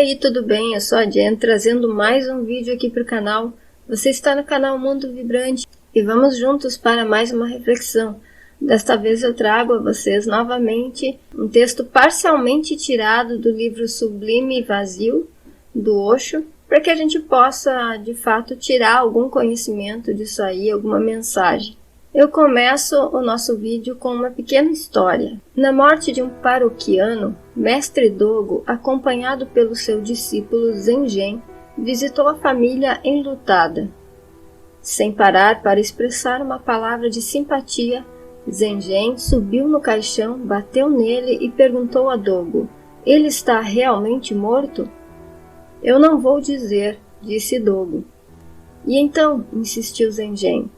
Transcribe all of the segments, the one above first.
aí, tudo bem? Eu sou a Jen, trazendo mais um vídeo aqui para o canal. Você está no canal Mundo Vibrante e vamos juntos para mais uma reflexão. Desta vez eu trago a vocês novamente um texto parcialmente tirado do livro Sublime e Vazio, do Osho, para que a gente possa, de fato, tirar algum conhecimento disso aí, alguma mensagem. Eu começo o nosso vídeo com uma pequena história. Na morte de um paroquiano, Mestre Dogo, acompanhado pelo seu discípulo Zengen, visitou a família enlutada. Sem parar para expressar uma palavra de simpatia, Zengen subiu no caixão, bateu nele e perguntou a Dogo: "Ele está realmente morto?" "Eu não vou dizer", disse Dogo. "E então?", insistiu Zengen.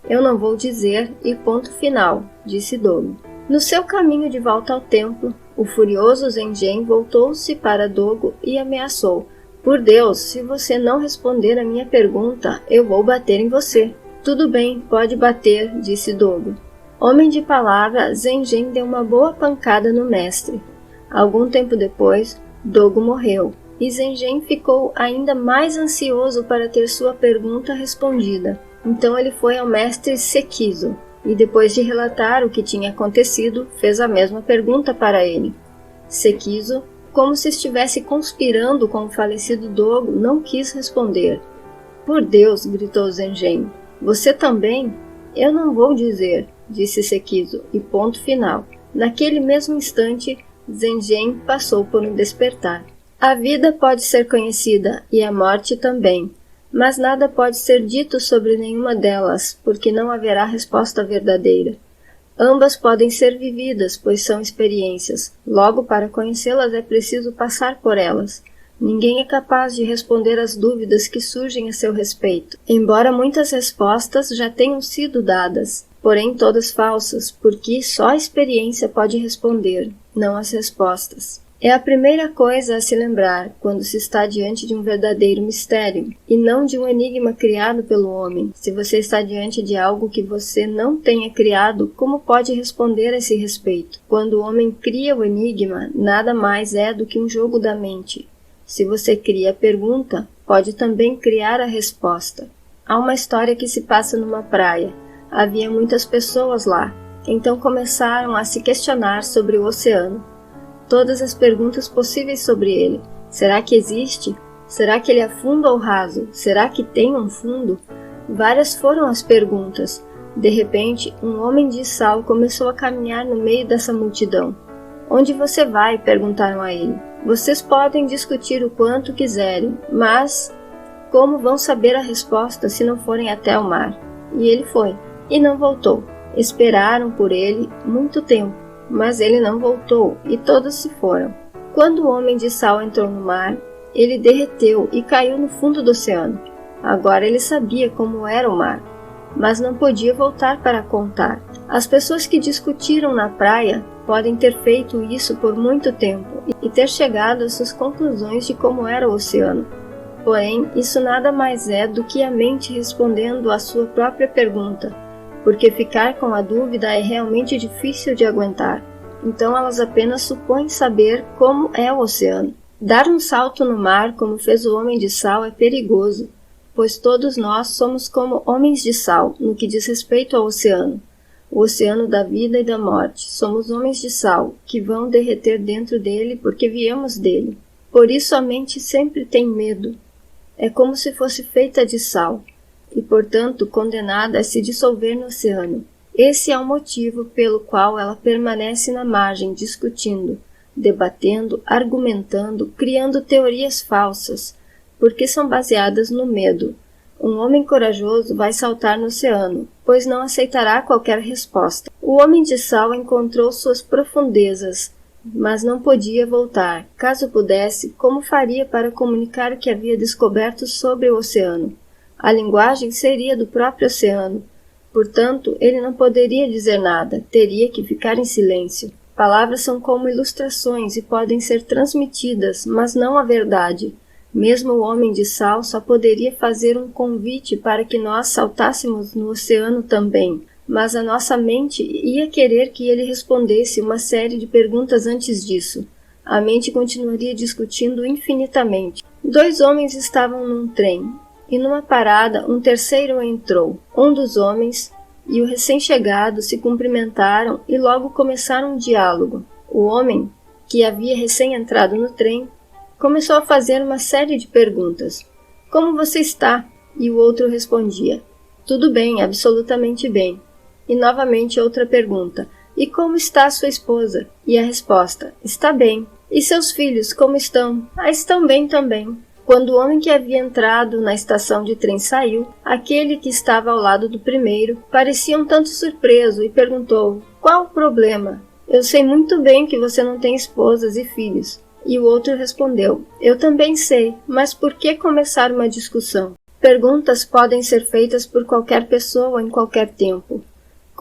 "Eu não vou dizer e ponto final", disse Dogo. No seu caminho de volta ao templo, o furioso Zengen voltou-se para Dogo e ameaçou: "Por Deus, se você não responder a minha pergunta, eu vou bater em você." "Tudo bem, pode bater", disse Dogo. Homem de palavra, Zengen deu uma boa pancada no mestre. Algum tempo depois, Dogo morreu, e Zengen ficou ainda mais ansioso para ter sua pergunta respondida. Então ele foi ao mestre Sekizo, e depois de relatar o que tinha acontecido, fez a mesma pergunta para ele. Sekizo, como se estivesse conspirando com o falecido Dogo, não quis responder. "Por Deus", gritou Zengen, "você também?" "Eu não vou dizer", disse Sekizo, e ponto final. Naquele mesmo instante, Zengen passou por um despertar. A vida pode ser conhecida, e a morte também. Mas nada pode ser dito sobre nenhuma delas, porque não haverá resposta verdadeira. Ambas podem ser vividas, pois são experiências. Logo, para conhecê-las é preciso passar por elas. Ninguém é capaz de responder às dúvidas que surgem a seu respeito, embora muitas respostas já tenham sido dadas, porém todas falsas, porque só a experiência pode responder, não as respostas. É a primeira coisa a se lembrar quando se está diante de um verdadeiro mistério, e não de um enigma criado pelo homem. Se você está diante de algo que você não tenha criado, como pode responder a esse respeito? Quando o homem cria o enigma, nada mais é do que um jogo da mente. Se você cria a pergunta, pode também criar a resposta. Há uma história que se passa numa praia. Havia muitas pessoas lá. Então começaram a se questionar sobre o oceano. Todas as perguntas possíveis sobre ele. Será que existe? Será que ele é fundo ou raso? Será que tem um fundo? Várias foram as perguntas. De repente, um homem de sal começou a caminhar no meio dessa multidão. "Onde você vai?", perguntaram a ele. "Vocês podem discutir o quanto quiserem, mas como vão saber a resposta se não forem até o mar?" E ele foi, e não voltou. Esperaram por ele muito tempo, mas ele não voltou, e todos se foram. Quando o homem de sal entrou no mar, ele derreteu e caiu no fundo do oceano. Agora ele sabia como era o mar, mas não podia voltar para contar. As pessoas que discutiram na praia podem ter feito isso por muito tempo e ter chegado às suas conclusões de como era o oceano. Porém, isso nada mais é do que a mente respondendo à sua própria pergunta, porque ficar com a dúvida é realmente difícil de aguentar. Então elas apenas supõem saber como é o oceano. Dar um salto no mar, como fez o homem de sal, é perigoso, pois todos nós somos como homens de sal, no que diz respeito ao oceano. O oceano da vida e da morte. Somos homens de sal, que vão derreter dentro dele porque viemos dele. Por isso a mente sempre tem medo. É como se fosse feita de sal, e portanto condenada a se dissolver no oceano. Esse é o motivo pelo qual ela permanece na margem discutindo, debatendo, argumentando, criando teorias falsas, porque são baseadas no medo. Um homem corajoso vai saltar no oceano, pois não aceitará qualquer resposta. O homem de sal encontrou suas profundezas, mas não podia voltar. Caso pudesse, como faria para comunicar o que havia descoberto sobre o oceano? A linguagem seria do próprio oceano. Portanto, ele não poderia dizer nada, teria que ficar em silêncio. Palavras são como ilustrações e podem ser transmitidas, mas não a verdade. Mesmo o homem de sal só poderia fazer um convite para que nós saltássemos no oceano também, mas a nossa mente ia querer que ele respondesse uma série de perguntas antes disso. a mente continuaria discutindo infinitamente. Dois homens estavam num trem, e numa parada um terceiro entrou. Um dos homens e o recém-chegado se cumprimentaram e logo começaram um diálogo. O homem, que havia recém-entrado no trem, começou a fazer uma série de perguntas. Como você está? E o outro respondia, tudo bem, absolutamente bem. E novamente outra pergunta, e como está sua esposa? E a resposta, está bem. E seus filhos, como estão? Estão bem também. Quando o homem que havia entrado na estação de trem saiu, aquele que estava ao lado do primeiro parecia um tanto surpreso e perguntou, qual o problema? Eu sei muito bem que você não tem esposas e filhos. E o outro respondeu, eu também sei, mas por que começar uma discussão? Perguntas podem ser feitas por qualquer pessoa em qualquer tempo.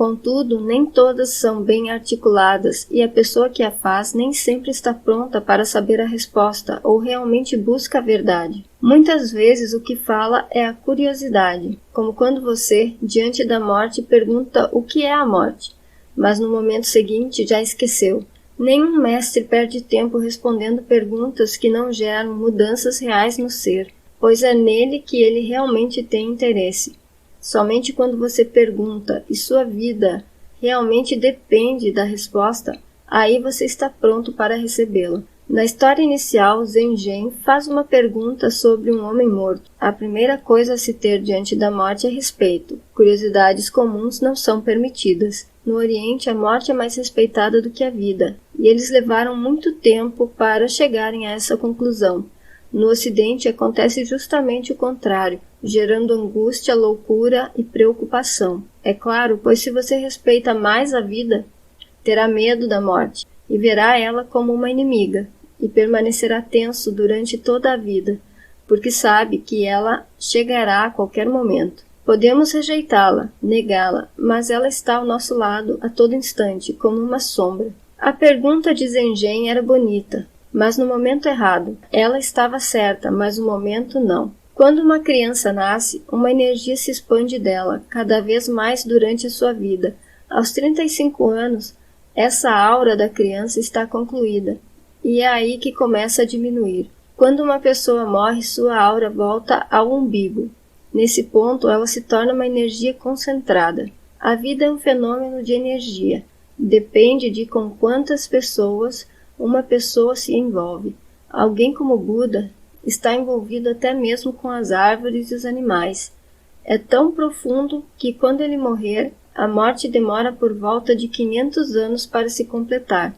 Contudo, nem todas são bem articuladas e a pessoa que a faz nem sempre está pronta para saber a resposta ou realmente busca a verdade. Muitas vezes o que fala é a curiosidade, como quando você, diante da morte, pergunta o que é a morte, mas no momento seguinte já esqueceu. Nenhum mestre perde tempo respondendo perguntas que não geram mudanças reais no ser, pois é nele que ele realmente tem interesse. Somente quando você pergunta e sua vida realmente depende da resposta, aí você está pronto para recebê-la. Na história inicial, Zengen faz uma pergunta sobre um homem morto. A primeira coisa a se ter diante da morte é respeito. Curiosidades comuns não são permitidas. No Oriente, a morte é mais respeitada do que a vida, e eles levaram muito tempo para chegarem a essa conclusão. No Ocidente, acontece justamente o contrário, gerando angústia, loucura e preocupação. É claro, pois se você respeita mais a vida, terá medo da morte e verá ela como uma inimiga e permanecerá tenso durante toda a vida, porque sabe que ela chegará a qualquer momento. Podemos rejeitá-la, negá-la, mas ela está ao nosso lado a todo instante, como uma sombra. A pergunta de Zengen era bonita, mas no momento errado. Ela estava certa, mas no momento não. Quando uma criança nasce, uma energia se expande dela, cada vez mais durante a sua vida. Aos 35 anos, essa aura da criança está concluída, e é aí que começa a diminuir. Quando uma pessoa morre, sua aura volta ao umbigo. Nesse ponto, ela se torna uma energia concentrada. A vida é um fenômeno de energia. Depende de com quantas pessoas uma pessoa se envolve. Alguém como Buda está envolvido até mesmo com as árvores e os animais. É tão profundo que quando ele morrer, a morte demora por volta de 500 anos para se completar.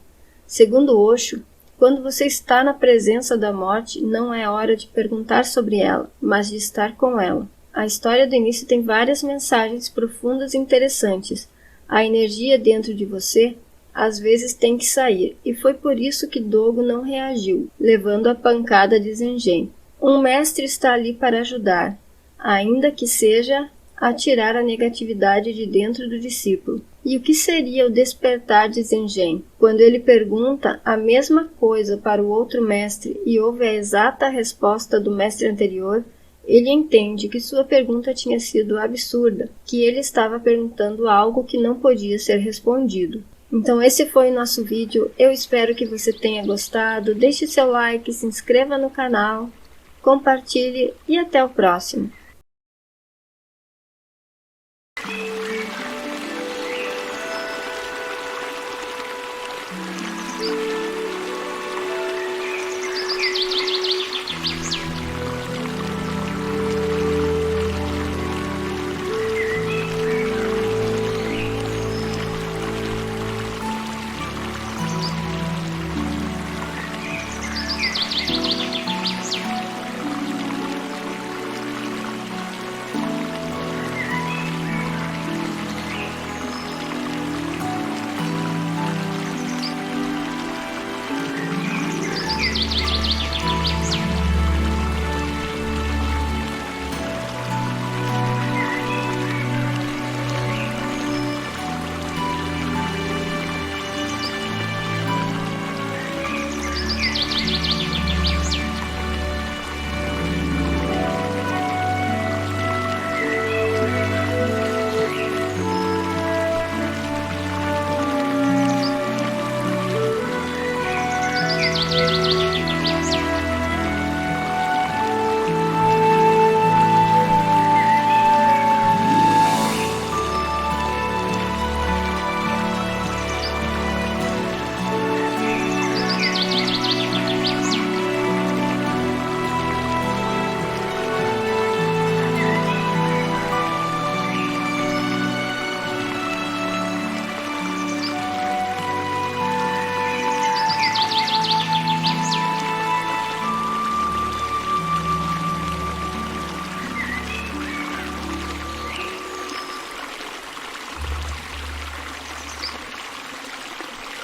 Segundo Osho, quando você está na presença da morte, não é hora de perguntar sobre ela, mas de estar com ela. A história do início tem várias mensagens profundas e interessantes. A energia dentro de você às vezes tem que sair, e foi por isso que Dogo não reagiu, levando a pancada de Zengen. Um mestre está ali para ajudar, ainda que seja a tirar a negatividade de dentro do discípulo. E o que seria o despertar de Zengen? Quando ele pergunta a mesma coisa para o outro mestre e ouve a exata resposta do mestre anterior, ele entende que sua pergunta tinha sido absurda, que ele estava perguntando algo que não podia ser respondido. Então esse foi o nosso vídeo, eu espero que você tenha gostado, deixe seu like, se inscreva no canal, compartilhe e até o próximo.